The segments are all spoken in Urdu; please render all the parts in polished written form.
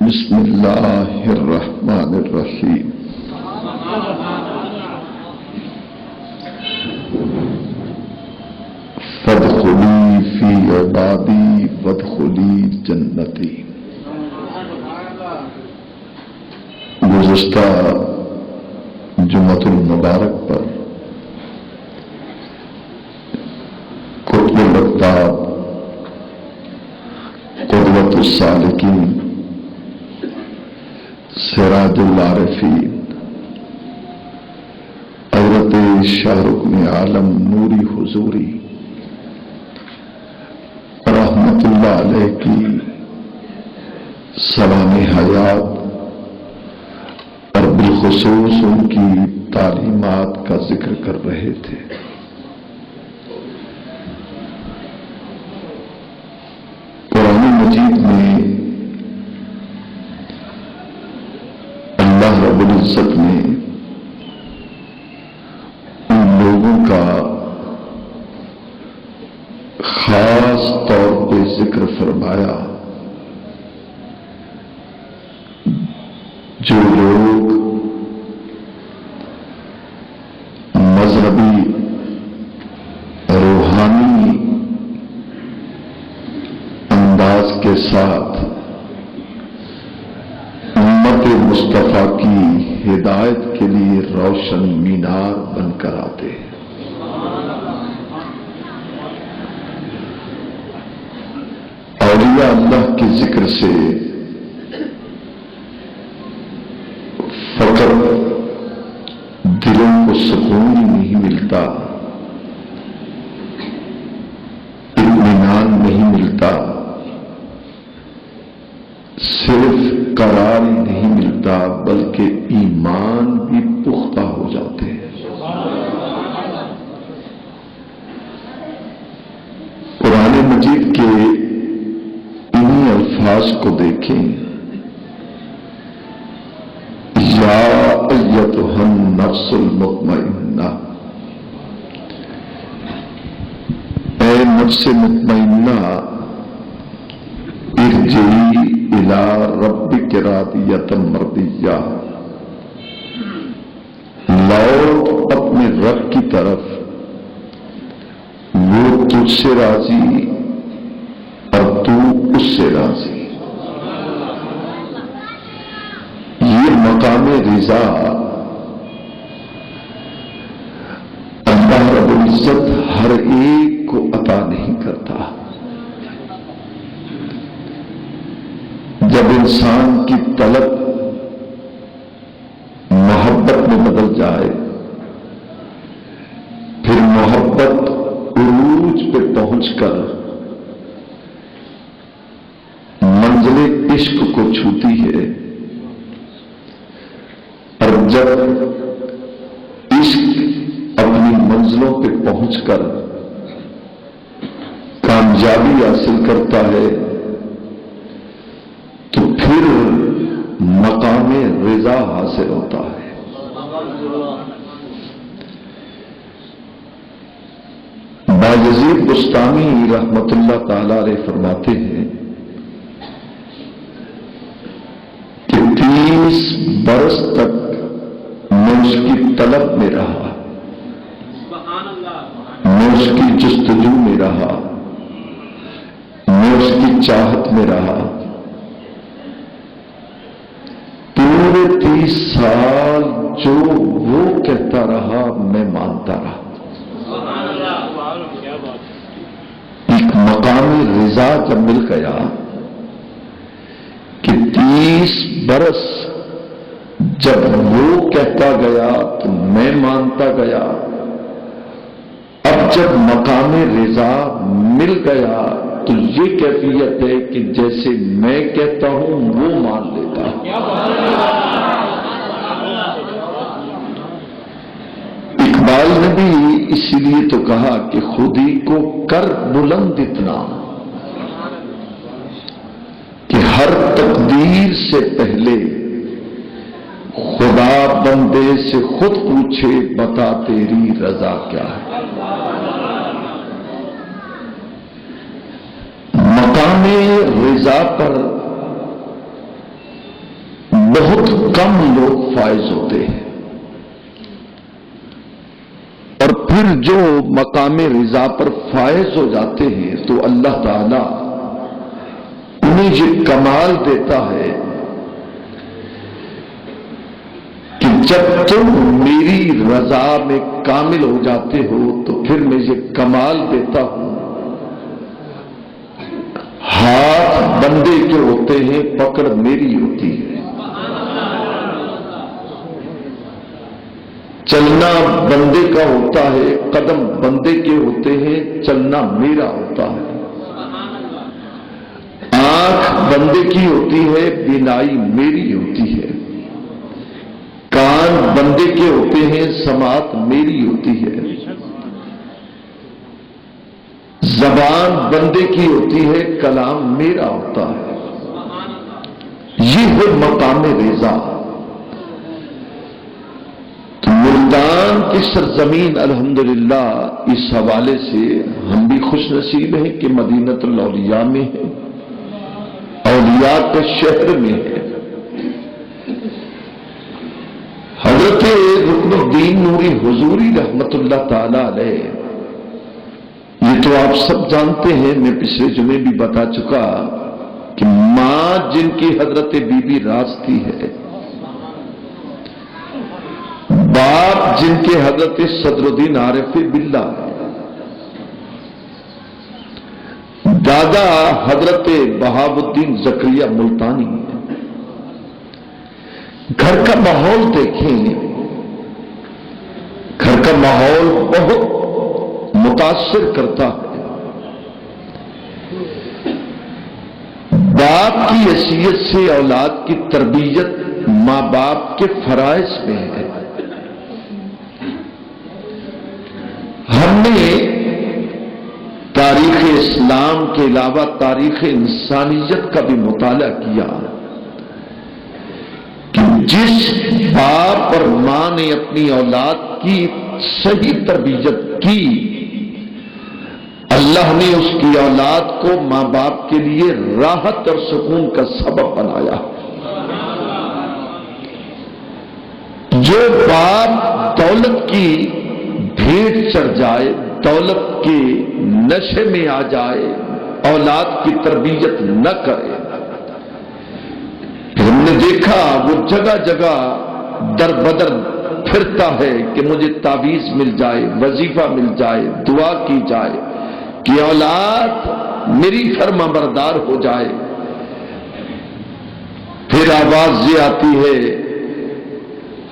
بسم اللہ الرحمن الرحیم۔ فادخلی فی عبادی وادخلی جنتی۔ گزشتہ جمعۃ المبارک پر قطب الاقطاب قدوۃ السالکین سراج العارفین حضرت شاہ رکن عالم نوری حضوری رحمت اللہ علیہ کی سوانح حیات اور بالخصوص ان کی تعلیمات کا ذکر کر رہے تھے۔ قرآن مجید میں اللہ رب العزت نے ان لوگوں کا خاص طور پہ ذکر فرمایا جو لوگ مذہبی روحانی انداز کے ساتھ امت مصطفیٰ کی ہدایت کے لیے روشن مینار بن کر آتے ہیں۔ اولیاء اللہ کے ذکر سے فقط دلوں کو سکون ہی نہیں ملتا، اطمینان نہیں ملتا، صرف قرار ہی نہیں ملتا بلکہ ایمان بھی پختہ ہو جاتے ہیں۔ قرآن مجید کے انہی الفاظ کو دیکھیں، یا ایتھا النفس المطمئنہ، اے نفس مطمئنہ، ارجعی الی ربک راضیۃ مرضیہ، لوٹ اپنے رب کی طرف، وہ تجھ سے راضی اور تو اس سے راضی۔ یہ مقام رضا اللہ رب العزت ہر ایک کو عطا نہیں کرتا۔ جب انسان کی طلب محبت میں بدل جائے، پھر محبت عروج پہ پہنچ کر منزل عشق کو چھوتی ہے، اور جب عشق اپنی منزلوں پہ پہنچ کر کامیابی حاصل کرتا ہے تو پھر مقام رضا حاصل ہوتا ہے۔ بایزید بستامی رحمت اللہ تعالی علیہ فرماتے ہیں کہ 30 برس تک میں اس کی طلب میں رہا، میں اس کی جستجو میں رہا، میں اس کی چاہت میں رہا، پورے 30 سال جو وہ کہتا رہا میں مانتا رہا۔ ایک مقام رضا جب مل گیا کہ 30 برس جب وہ کہتا گیا تو میں مانتا گیا، اب جب مقام رضا مل گیا تو یہ کیفیت ہے کہ جیسے میں کہتا ہوں وہ مان لیتا ہے۔ اقبال نے بھی اسی لیے تو کہا کہ خودی کو کر بلند اتنا کہ ہر تقدیر سے پہلے خدا بندے سے خود پوچھے بتا تیری رضا کیا ہے۔ مقام رضا پر بہت کم لوگ فائز ہوتے ہیں، اور پھر جو مقام رضا پر فائز ہو جاتے ہیں تو اللہ تعالی انہیں یہ کمال دیتا ہے کہ جب تم میری رضا میں کامل ہو جاتے ہو تو پھر میں یہ کمال دیتا ہوں، ہاتھ بندے کے ہوتے ہیں، پکڑ میری ہوتی ہے، چلنا بندے کا ہوتا ہے، قدم بندے کے ہوتے ہیں، چلنا میرا ہوتا ہے، آنکھ بندے کی ہوتی ہے، بینائی میری ہوتی ہے، کان بندے کے ہوتے ہیں، سماعت میری ہوتی ہے، زبان بندے کی ہوتی ہے، کلام میرا ہوتا ہے۔ یہ ہے مقام رضا۔ تو ملتان کی سرزمین الحمدللہ اس حوالے سے ہم بھی خوش نصیب ہیں کہ مدینۃ الاولیاء میں ہے، اولیاء کے شہر میں ہے۔ حضرت رکن الدین نوری حضوری رحمت اللہ تعالی علیہ، یہ تو آپ سب جانتے ہیں، میں پچھلے جمعے بھی بتا چکا کہ ماں جن کی حضرت بی بی راستی ہے، باپ جن کے حضرت صدر الدین عارف باللہ ہے، دادا حضرت بہاء الدین زکریا ملتانی ہے۔ گھر کا ماحول دیکھیں، گھر کا ماحول بہت متاثر کرتا ہے۔ باپ کی حیثیت سے اولاد کی تربیت ماں باپ کے فرائض میں ہے۔ ہم نے تاریخ اسلام کے علاوہ تاریخ انسانیت کا بھی مطالعہ کیا کہ جس باپ اور ماں نے اپنی اولاد کی صحیح تربیت کی، اللہ نے اس کی اولاد کو ماں باپ کے لیے راحت اور سکون کا سبب بنایا۔ جو باپ دولت کی بھیڑ چڑھ جائے، دولت کے نشے میں آ جائے، اولاد کی تربیت نہ کرے، ہم نے دیکھا وہ جگہ جگہ در بدر پھرتا ہے کہ مجھے تعویذ مل جائے، وظیفہ مل جائے، دعا کی جائے کہ اولاد میری فرما بردار ہو جائے۔ پھر آواز یہ آتی ہے،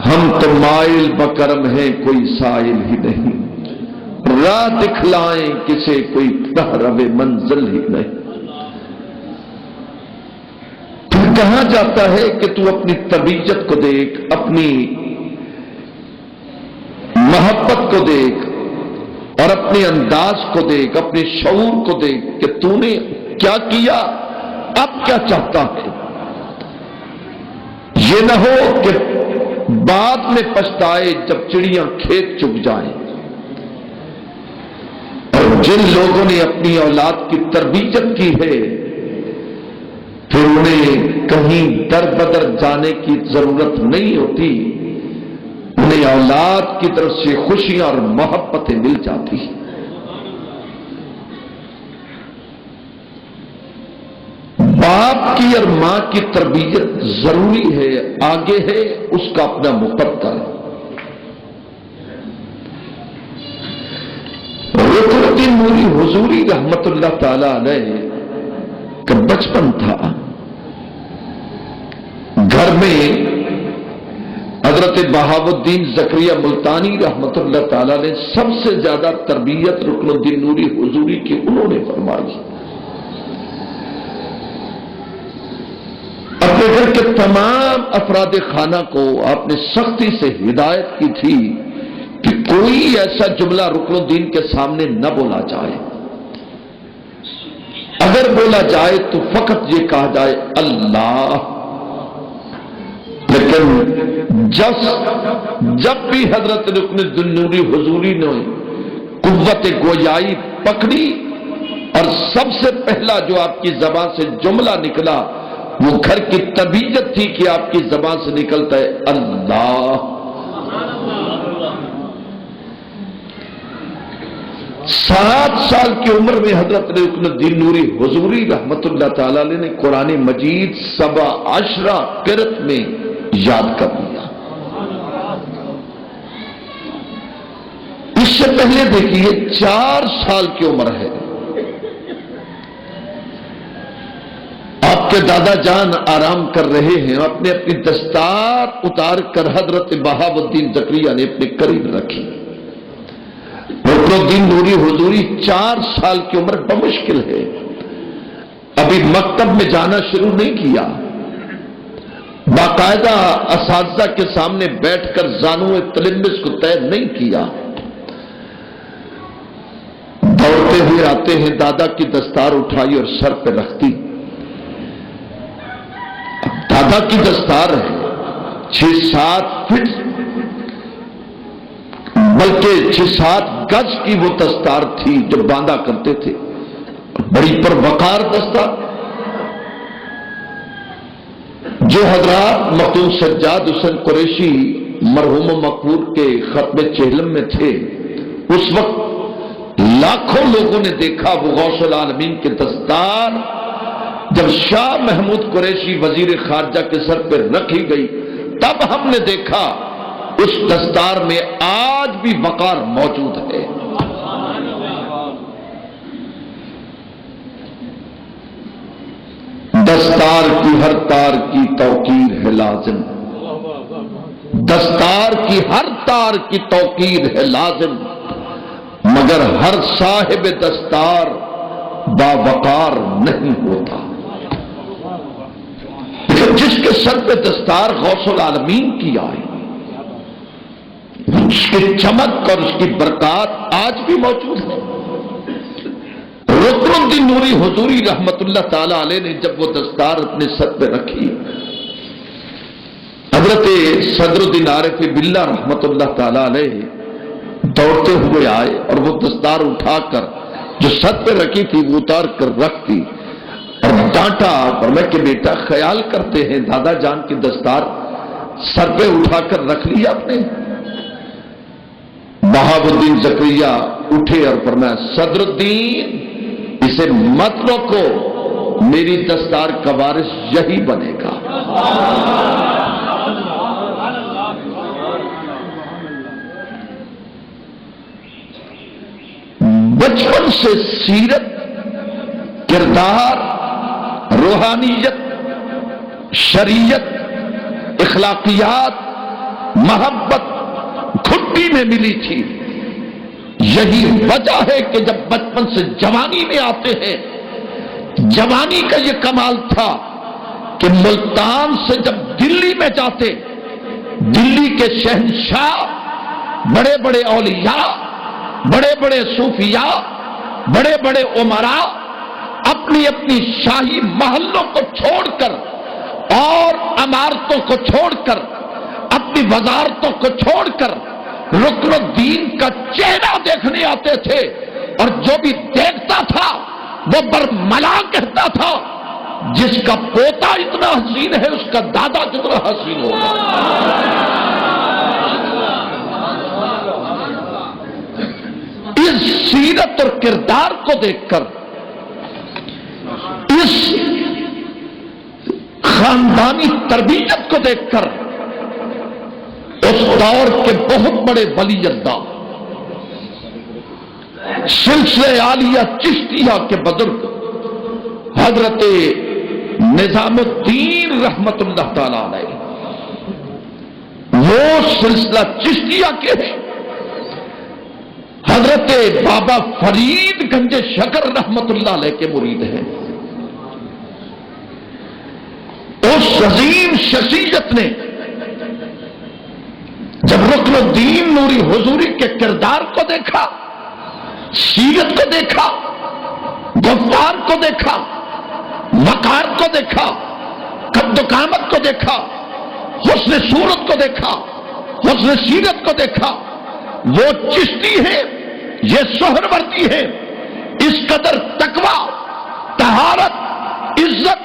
ہم تو مائل بکرم ہیں، کوئی سائل ہی نہیں، راہ دکھلائیں کسے، کوئی پہرو منزل ہی نہیں۔ پھر کہاں جاتا ہے کہ تو اپنی تربیت کو دیکھ، اپنی محبت کو دیکھ، اور اپنے انداز کو دیکھ، اپنے شعور کو دیکھ کہ تو نے کیا کیا، اب کیا چاہتا ہے۔ یہ نہ ہو کہ بعد میں پچھتائے جب چڑیاں کھیت چگ جائیں۔ اور جن لوگوں نے اپنی اولاد کی تربیت کی ہے، پھر انہیں کہیں در بدر جانے کی ضرورت نہیں ہوتی، انہیں اولاد کی طرف سے خوشیاں اور محبتیں مل جاتی ہیں۔ باپ کی اور ماں کی تربیت ضروری ہے، آگے ہے، اس کا اپنا مقدر ہے۔ رکن الدین نوری حضوری رحمت اللہ تعالی علیہ کا بچپن تھا، گھر میں حضرت بہاء الدین زکریا ملتانی رحمت اللہ تعالی نے سب سے زیادہ تربیت رکن الدین نوری حضوری کی انہوں نے فرمائی۔ اپنے گھر کے تمام افراد خانہ کو آپ نے سختی سے ہدایت کی تھی کہ کوئی ایسا جملہ رکن الدین کے سامنے نہ بولا جائے، اگر بولا جائے تو فقط یہ کہا جائے اللہ۔ لیکن جب بھی حضرت رکن الدین نوری حضوری نے قوت گویائی پکڑی اور سب سے پہلا جو آپ کی زبان سے جملہ نکلا وہ گھر کی طبیعت تھی کہ آپ کی زبان سے نکلتا ہے اللہ۔ 7 سال کی عمر میں حضرت رکن الدین نوری حضوری رحمت اللہ تعالی علیہ نے قرآن مجید 17 قرأت میں یاد کر لیا۔ اس سے پہلے دیکھیے 4 سال کی عمر ہے، آپ کے دادا جان آرام کر رہے ہیں، اپنے اپنی دستار اتار کر حضرت بہاء الدین زکریا نے اپنے قریب رکھی۔ رکن الدین نوری حضوری 4 سال کی عمر بمشکل ہے، ابھی مکتب میں جانا شروع نہیں کیا، باقاعدہ اساتذہ کے سامنے بیٹھ کر زانو تلمس کو طے نہیں کیا، دوڑتے ہوئے آتے ہیں، دادا کی دستار اٹھائی اور سر پہ رکھتی۔ دادا کی دستار ہے 6-7 فٹ بلکہ 6-7 گز کی وہ دستار تھی جو باندھا کرتے تھے، بڑی پروقار دستار۔ جو حضرات مختوم سجاد حسین قریشی مرحوم و مقبول کے ختم چہلم میں تھے، اس وقت لاکھوں لوگوں نے دیکھا وہ غوث العالمین کی دستار جب شاہ محمود قریشی وزیر خارجہ کے سر پہ رکھی گئی، تب ہم نے دیکھا اس دستار میں آج بھی وقار موجود ہے۔ دستار کی ہر تار کی توقیر ہے لازم، دستار کی ہر تار کی توقیر ہے لازم، مگر ہر صاحب دستار باوقار نہیں ہوتا۔ جس کے سر پہ دستار غوث العالمین کی آئی، اس کی چمک اور اس کی برکات آج بھی موجود ہے۔ رکن الدین نوری حضوری رحمت اللہ تعالی علیہ نے جب وہ دستار اپنے سر پہ رکھی، حضرت صدر الدین عارف باللہ رحمت اللہ تعالی علیہ دوڑتے ہوئے آئے اور وہ دستار اٹھا کر جو سر پہ رکھی تھی وہ اتار کر رکھ دی اور ڈانٹا، اور میں کہ بیٹا خیال کرتے ہیں دادا جان کی دستار سر پہ اٹھا کر رکھ لی آپ نے؟ بہاء الدین زکریا اٹھے اور فرمایا صدر الدین اسے مت روکو، میری دستار کا وارث یہی بنے گا۔ بچپن سے سیرت، کردار، روحانیت، شریعت، اخلاقیات، محبت گھٹی میں ملی تھی۔ یہی وجہ ہے کہ جب بچپن سے جوانی میں آتے ہیں، جوانی کا یہ کمال تھا کہ ملتان سے جب دلی میں جاتے، دلی کے شہنشاہ، بڑے بڑے اولیاء، بڑے بڑے صوفیاء، بڑے بڑے امراء اپنی اپنی شاہی محلوں کو چھوڑ کر اور عمارتوں کو چھوڑ کر، اپنی وزارتوں کو چھوڑ کر رکن الدین کا چہرہ دیکھنے آتے تھے، اور جو بھی دیکھتا تھا وہ برملا کہتا تھا جس کا پوتا اتنا حسین ہے اس کا دادا کتنا حسین ہوگا۔ اس سیرت اور کردار کو دیکھ کر، اس خاندانی تربیت کو دیکھ کر، اس دور کے بہت بڑے ولی اللہ، سلسلہ عالیہ چشتیہ کے بزرگ حضرت نظام الدین رحمت اللہ تعالی علیہ، وہ سلسلہ چشتیہ کے ہیں، حضرت بابا فرید گنج شکر رحمت اللہ علیہ کے مرید ہیں۔ اس عظیم شخصیت نے جب رکن الدین نوری حضوری کے کردار کو دیکھا، سیرت کو دیکھا، گفتار کو دیکھا، وقار کو دیکھا، قد و قامت کو دیکھا، حسن صورت کو دیکھا، حسن سیرت کو دیکھا، وہ چشتی ہے، یہ سہروردی ہے، اس قدر تقوی، طہارت، عزت،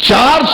4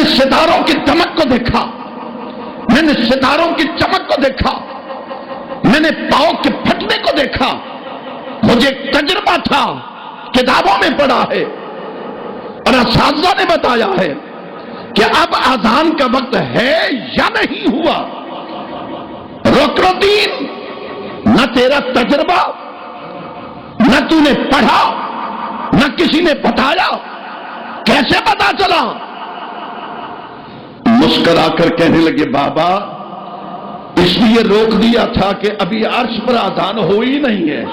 نے ستاروں کی چمک کو دیکھا، میں نے ستاروں کی چمک کو دیکھا، میں نے پاؤں کے پھٹنے کو دیکھا. مجھے ایک تجربہ تھا، کتابوں میں پڑھا ہے اور اساتذہ نے بتایا ہے کہ اب اذان کا وقت ہے یا نہیں ہوا. رکن نہ تیرا تجربہ، نہ تو نے پڑھا، نہ کسی نے بتایا، کیسے پتا چلا؟ مسکرا کر کہنے لگے بابا اس لیے روک دیا تھا کہ ابھی عرش پر اذان ہو ہی نہیں ہے.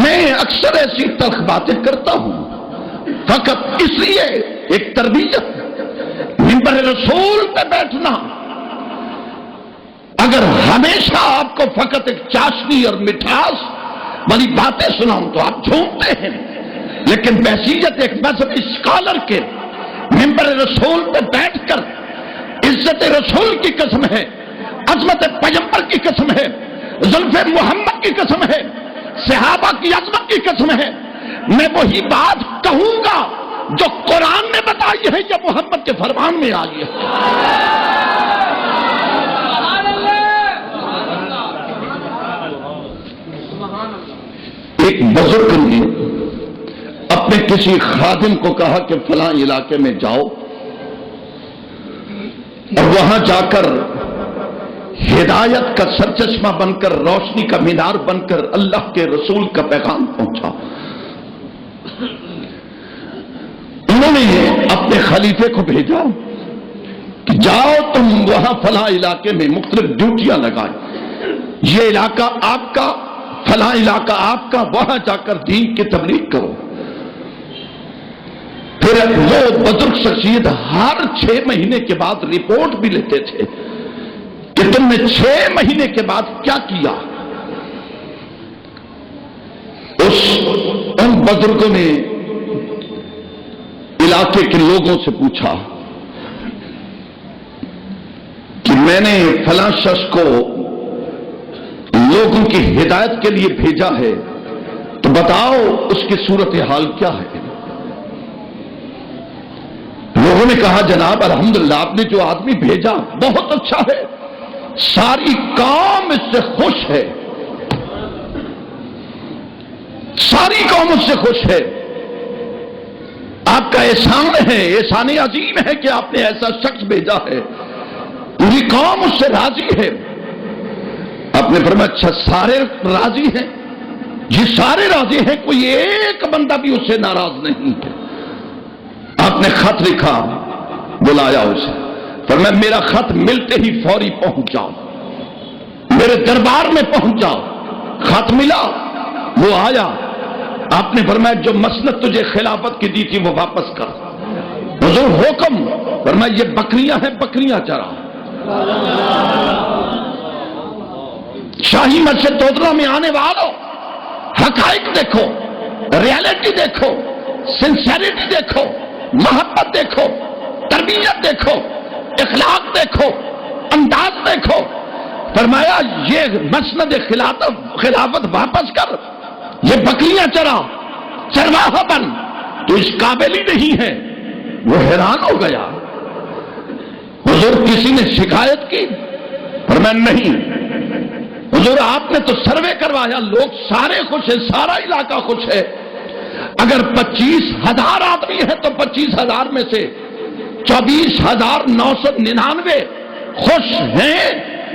میں اکثر ایسی تلخ باتیں کرتا ہوں فقط اس لیے ایک تربیت، منبر رسول پہ بیٹھنا. اگر ہمیشہ آپ کو فقط ایک چاشنی اور مٹھاس والی باتیں سناؤں تو آپ جھومتے ہیں، لیکن بحیثیت ایک مذہبی اسکالر کے منبر رسول پہ بیٹھ کر عزت رسول کی قسم ہے، عظمت پیغمبر کی قسم ہے، زلف محمد کی قسم ہے، صحابہ کی عظمت کی قسم ہے، میں وہی بات کہوں گا جو قرآن نے بتائی ہے یا محمد کے فرمان میں آئی ہے. ایک بزرگ نے اپنے کسی خادم کو کہا کہ فلاں علاقے میں جاؤ اور وہاں جا کر ہدایت کا سرچشمہ بن کر، روشنی کا مینار بن کر اللہ کے رسول کا پیغام پہنچا. انہوں نے اپنے خلیفے کو بھیجا کہ جاؤ تم وہاں فلاں علاقے میں مختلف ڈیوٹیاں لگائیں، یہ علاقہ آپ کا، فلاں علاقہ آپ کا، وہاں جا کر دین کی تبلیغ کرو. پھر وہ بزرگ شخصیت ہر 6 مہینے کے بعد رپورٹ بھی لیتے تھے کہ تم نے 6 مہینے کے بعد کیا کیا. ان بزرگوں نے علاقے کے لوگوں سے پوچھا کہ میں نے فلاں شخص کو لوگوں کی ہدایت کے لیے بھیجا ہے، تو بتاؤ اس کی صورتحال کیا ہے. لوگوں نے کہا جناب الحمدللہ آپ نے جو آدمی بھیجا بہت اچھا ہے، ساری قوم اس سے خوش ہے، ساری قوم اس سے خوش ہے. آپ کا احسان ہے، احسان عظیم ہے کہ آپ نے ایسا شخص بھیجا ہے، پوری قوم اس سے راضی ہے. آپ نے فرمایا اچھا سارے راضی ہیں؟ جی سارے راضی ہیں، کوئی ایک بندہ بھی اس سے ناراض نہیں ہے. آپ نے خط لکھا، بلایا اسے، فرمایا میرا خط ملتے ہی فوری پہنچ جاؤ، میرے دربار میں پہنچ جاؤ. خط ملا، وہ آیا. آپ نے فرمایا جو مسلط تجھے خلافت کی دی تھی وہ واپس کر. حضور حکم، فرمایا یہ بکریاں ہیں، بکریاں چرا. شاہی مسجد دودھلا میں آنے والوں حقائق دیکھو، ریالٹی دیکھو، سنسیریٹی دیکھو، محبت دیکھو، تربیت دیکھو، اخلاق دیکھو، انداز دیکھو. فرمایا یہ مسند خلافت واپس کر، یہ بکریاں چرا، چرواہا بن، تو اس قابل ہی نہیں ہے. وہ حیران ہو گیا. حضور کسی نے شکایت کی؟ فرمایا نہیں. حضور آپ نے تو سروے کروایا، لوگ سارے خوش ہیں، سارا علاقہ خوش ہے. اگر 25,000 آدمی ہیں تو 25,000 میں سے 24,999 خوش ہیں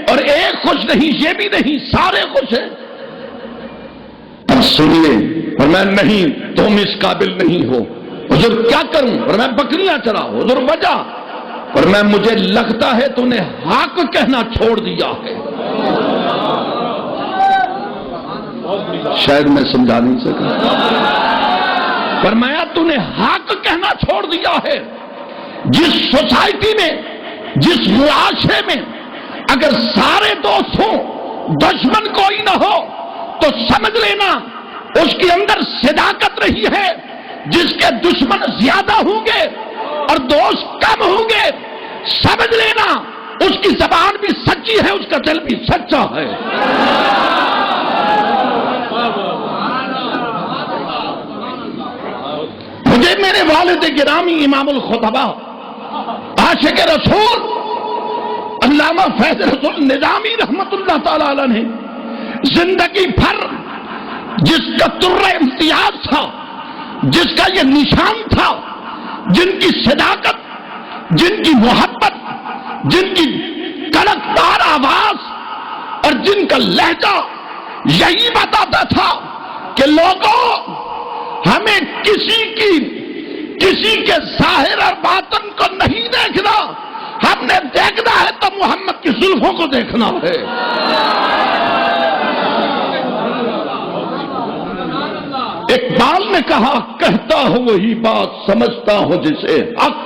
اور ایک خوش نہیں، یہ بھی نہیں، سارے خوش ہیں. اب سنیے، فرمایا نہیں تم اس قابل نہیں ہو. حضور کیا کروں؟ فرمایا بکریاں چرا. حضور وجہ؟ فرمایا مجھے لگتا ہے تو نے حق کہنا چھوڑ دیا ہے. شاید میں سمجھا نہیں سکا. فرمایا تو نے حق کہنا چھوڑ دیا ہے. جس سوسائٹی میں، جس معاشرے میں اگر سارے دوست ہوں، دشمن کوئی نہ ہو، تو سمجھ لینا اس کے اندر صداقت رہی ہے. جس کے دشمن زیادہ ہوں گے اور دوست کم ہوں گے، سمجھ لینا اس کی زبان بھی سچی ہے، اس کا دل بھی سچا ہے. والد گرامی امام الخطبہ عاشق رسول علامہ فیض رسول نظامی رحمت اللہ تعالی علیہ نے زندگی بھر جس کا تر امتیاز تھا، جس کا یہ نشان تھا، جن کی صداقت، جن کی محبت، جن کی کڑکدار آواز اور جن کا لہجہ یہی بتاتا تھا کہ لوگوں ہمیں کسی کے ظاہر اور باطن کو نہیں دیکھنا، ہم نے دیکھنا ہے تو محمد کی زلفوں کو دیکھنا ہے۔ اقبال نے کہا کہتا ہوں وہی بات سمجھتا ہوں جسے حق،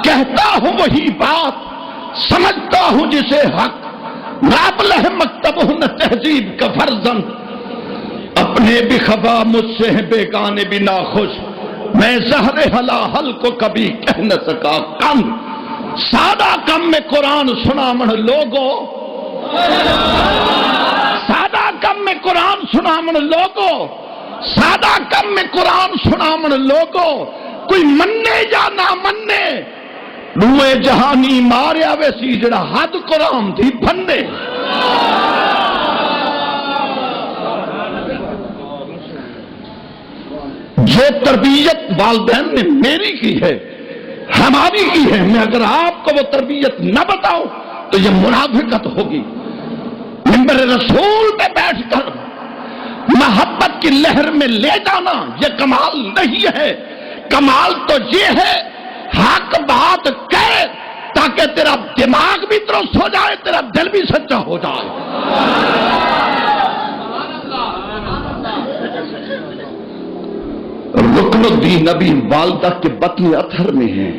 کہتا ہوں وہی بات سمجھتا ہوں جسے حق، نابلہ مکتب ہوں نہ تہذیب کا فرزند، اپنے بھی خفا مجھ سے ہیں بیگانے بھی ناخوش، میں زہر حلاحل کو کبھی کہہ نہ سکا کم، سادہ کم میں قرآن سنا من لوگوں، سادہ کم میں قرآن سنا من لوگوں، سادہ کم میں قرآن سنا من لوگوں، کوئی مننے یا نہ مننے روئے جہانی ماریا ویسی جڑا حد قرآن تھی بھنے۔ جو تربیت والدین نے میری کی ہے، ہماری کی ہے، میں اگر آپ کو وہ تربیت نہ بتاؤں تو یہ منافقت ہوگی۔ منبر رسول پہ بیٹھ کر محبت کی لہر میں لے جانا یہ کمال نہیں ہے، کمال تو یہ ہے حق بات کہے تاکہ تیرا دماغ بھی درست ہو جائے، تیرا دل بھی سچا ہو جائے۔ رکن الدین نبی والدہ کے بطن اطہر میں ہیں،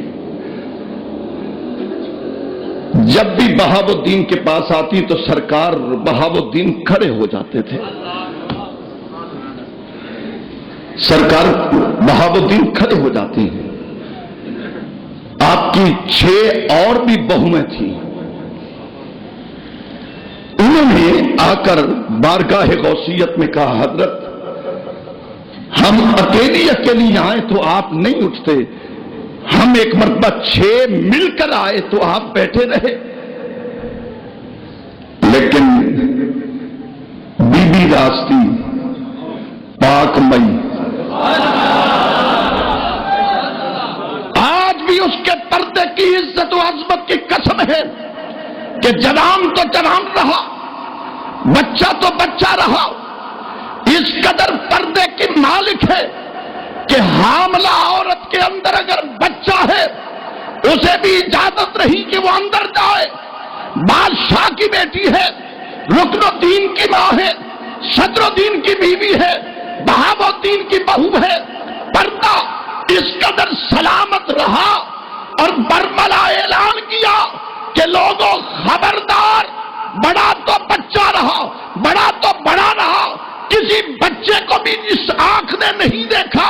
جب بھی بہاو الدین کے پاس آتی تو سرکار بہاو الدین کھڑے ہو جاتے تھے، سرکار بہاو الدین کھڑے ہو جاتی ہیں۔ آپ کی 6 اور بھی بہویں تھیں، انہوں نے آ کر بارگاہ غوثیت میں کہا حضرت ہم اکیلی آئے تو آپ نہیں اٹھتے، ہم ایک مرتبہ 6 مل کر آئے تو آپ بیٹھے رہے، لیکن بی بی راستی پاک مئی آج بھی اس کے پردے کی عزت و عظمت کی قسم ہے کہ جوان تو جوان رہا، بچہ تو بچہ رہا، اس قدر پردے کی مالک ہے کہ حاملہ عورت کے اندر اگر بچہ ہے اسے بھی اجازت رہی کہ وہ اندر جائے۔ بادشاہ کی بیٹی ہے، رکن الدین کی ماں ہے، صدر الدین کی بیوی ہے، بہاو الدین کی بہو ہے، پردہ اس قدر سلامت رہا اور برملا اعلان کیا کہ لوگوں خبردار، بڑا تو بچہ رہا، بڑا تو بڑا رہا، کسی بچے کو بھی اس آنکھ نے نہیں دیکھا،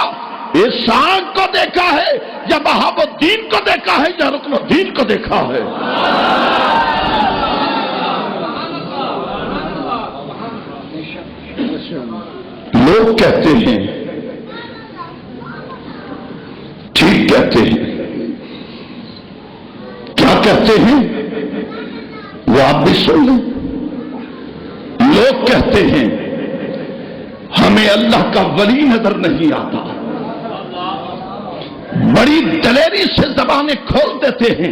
اس آنکھ کو دیکھا ہے یا بہاو الدین کو دیکھا ہے یا رکن الدین کو دیکھا ہے۔ لوگ کہتے ہیں، ٹھیک کہتے ہیں، کیا کہتے ہیں وہ آپ بھی سن لیں۔ لوگ کہتے ہیں ہمیں اللہ کا ولی نظر نہیں آتا، بڑی دلیری سے زبانیں کھول دیتے ہیں،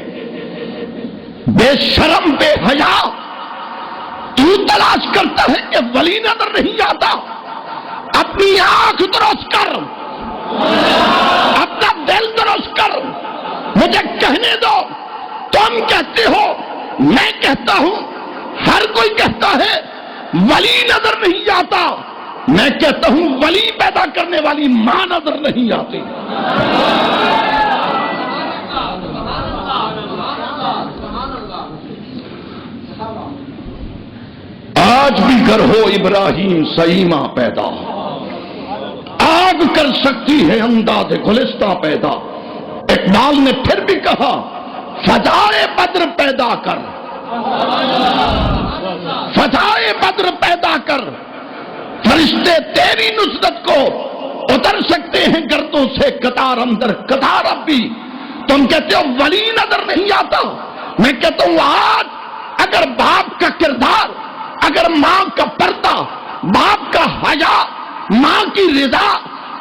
بے شرم بے حیا، تو تلاش کرتا ہے کہ ولی نظر نہیں آتا، اپنی آنکھ درست کر، اپنا دل درست کر، مجھے کہنے دو۔ تم کہتے ہو، میں کہتا ہوں، ہر کوئی کہتا ہے ولی نظر نہیں آتا، میں کہتا ہوں ولی پیدا کرنے والی ماں نظر نہیں آتی۔ آج بھی گر ہو ابراہیم سیما پیدا، آگ کر سکتی ہے انداز گلستہ پیدا۔ اقبال نے پھر بھی کہا فضائے بدر پیدا کر، فضائے بدر پیدا کر، فرشتے تیری نصرت کو اتر سکتے رہے ہیں گردوں سے قطار اندر قطار اب بھی. تم کہتے ہو ولی نظر نہیں آتا. میں کہتا ہوں آج اگر باپ کا کردار، اگر ماں کا پردہ، باپ کا حیا، ماں کی رضا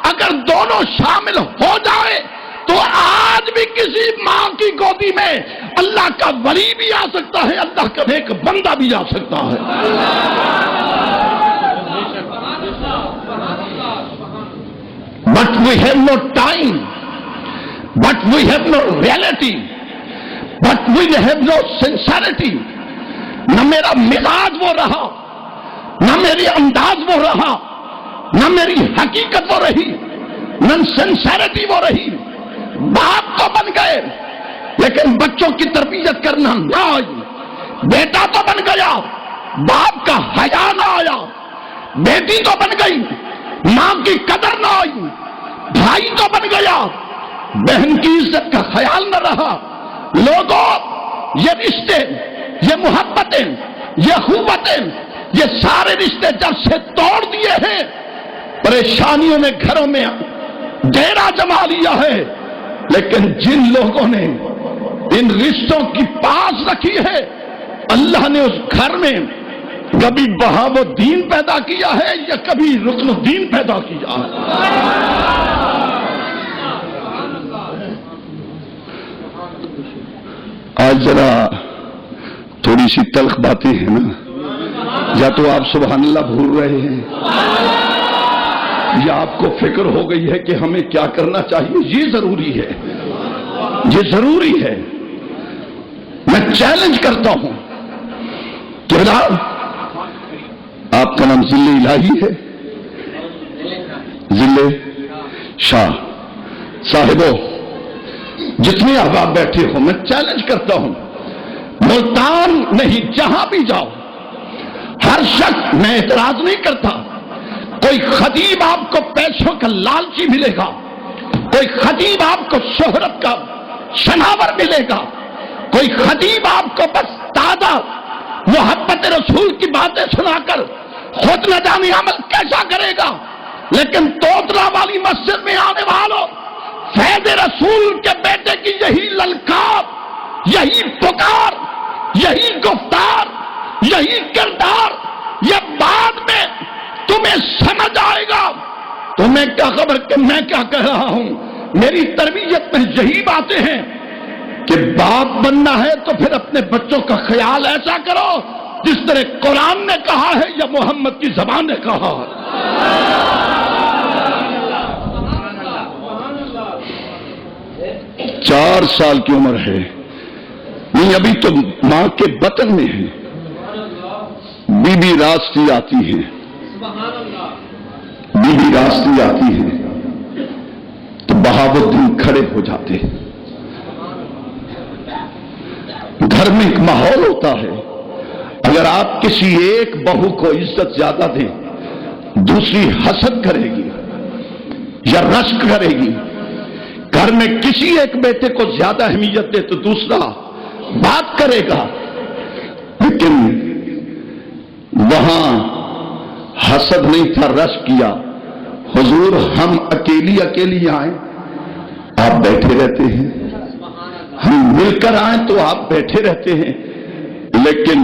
اگر دونوں شامل ہو جائے تو آج بھی کسی ماں کی گودی میں اللہ کا ولی بھی آ سکتا ہے، اللہ کا نیک بندہ بھی آ سکتا ہے. But we have no time, but we have no reality, but we have no sincerity. نہ میرا مزاج وہ رہا، نہ میری انداز وہ رہا، نہ میری حقیقت وہ رہی، نہ سنسیریٹی وہ رہی. باپ تو بن گئے لیکن بچوں کی تربیت کرنا نہ آئی. بیٹا تو بن گیا، باپ کا حیا نہ آیا. بیٹی تو بن گئی، ماں کی قدر نہ آئی. بھائی تو بن گیا، بہن کی عزت کا خیال نہ رہا. لوگوں، یہ رشتے، یہ محبتیں، یہ اخوتیں، یہ سارے رشتے جب سے توڑ دیے ہیں، پریشانیوں نے گھروں میں ڈیرا جما لیا ہے. لیکن جن لوگوں نے ان رشتوں کی پاس رکھی ہے، اللہ نے اس گھر میں کبھی بہاو الدین پیدا کیا ہے یا کبھی رکن الدین پیدا کیا ہے. آج ذرا تھوڑی سی تلخ باتیں ہیں نا، یا تو آپ سبحان اللہ بھول رہے ہیں یا آپ کو فکر ہو گئی ہے کہ ہمیں کیا کرنا چاہیے. یہ ضروری ہے، یہ ضروری ہے. میں چیلنج کرتا ہوں کہ آپ کا نام ذل الہی ہے، ذل شاہ صاحبوں، جتنے احباب بیٹھے ہو، میں چیلنج کرتا ہوں، ملتان نہیں جہاں بھی جاؤ، ہر شخص، میں اعتراض نہیں کرتا، کوئی خطیب آپ کو پیسوں کا لالچی ملے گا، کوئی خطیب آپ کو شہرت کا شناور ملے گا، کوئی خطیب آپ کو بس دادا محبت رسول کی باتیں سنا کر خود نہ جانے عمل کیسا کرے گا. لیکن توتلا والی مسجد میں آنے والوں، فیض رسول کے بیٹے کی یہی للکار، یہی پکار، یہی گفتار، یہی کردار، یہ بعد میں تمہیں سمجھ آئے گا. تمہیں کیا خبر کہ میں کیا کہہ رہا ہوں. میری تربیت میں یہی باتیں ہیں کہ باپ بننا ہے تو پھر اپنے بچوں کا خیال ایسا کرو جس طرح قرآن نے کہا ہے یا محمد کی زبان نے کہا ہے. 4 سال کی عمر ہے، نہیں ابھی تو ماں کے بطن میں ہے. بی بی راستی آتی ہے، بی بی راستی آتی ہے تو بہاوالدین کھڑے ہو جاتے ہیں. گھر میں ایک ماحول ہوتا ہے، اگر آپ کسی ایک بہو کو عزت زیادہ دیں، دوسری حسد کرے گی یا رشک کرے گی. گھر میں کسی ایک بیٹے کو زیادہ اہمیت دے تو دوسرا بات کرے گا. لیکن وہاں حسد نہیں تھا، رشک کیا. حضور ہم اکیلی اکیلی آئیں، آپ بیٹھے رہتے ہیں، ہم مل کر آئیں تو آپ بیٹھے رہتے ہیں. لیکن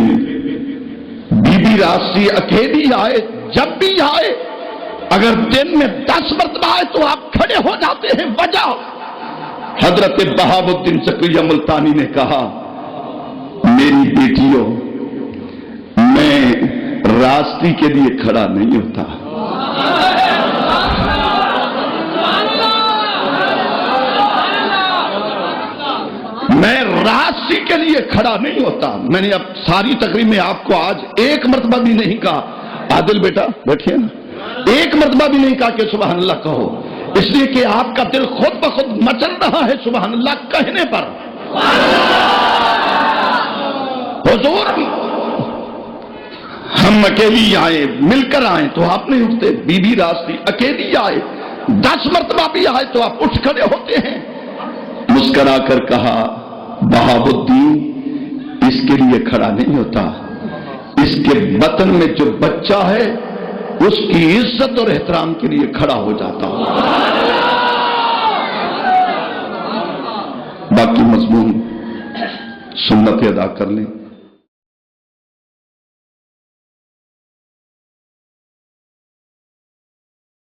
بی بی راستی اکیلی آئے، جب بھی آئے، اگر دن میں 10 مرتبہ آئے تو آپ کھڑے ہو جاتے ہیں. وجہ حضرت بہاوالدین زکریا ملتانی نے کہا، میری بیٹیوں، میں راستی کے لیے کھڑا نہیں ہوتا، میں راستی کے لیے کھڑا نہیں ہوتا. میں نے اب ساری تقریب میں آپ کو آج ایک مرتبہ بھی نہیں کہا عادل بیٹا بیٹھیے نا، ایک مرتبہ بھی نہیں کہا کہ سبحان اللہ کہو، اس لیے کہ آپ کا دل خود بخود مچل رہا ہے سبحان اللہ کہنے پر. حضور ہم اکیلی آئے، مل کر آئے تو آپ نہیں اٹھتے. بی بی راستی اکیلی آئے، 10 مرتبہ بھی آئے تو آپ اٹھ کھڑے ہوتے ہیں. مسکرا کر کہا، بہاوالدین اس کے لیے کھڑا نہیں ہوتا، اس کے بطن میں جو بچہ ہے اس کی عزت اور احترام کے لیے کھڑا ہو جاتا ہوں. باقی مضمون سنت ادا کر لیں.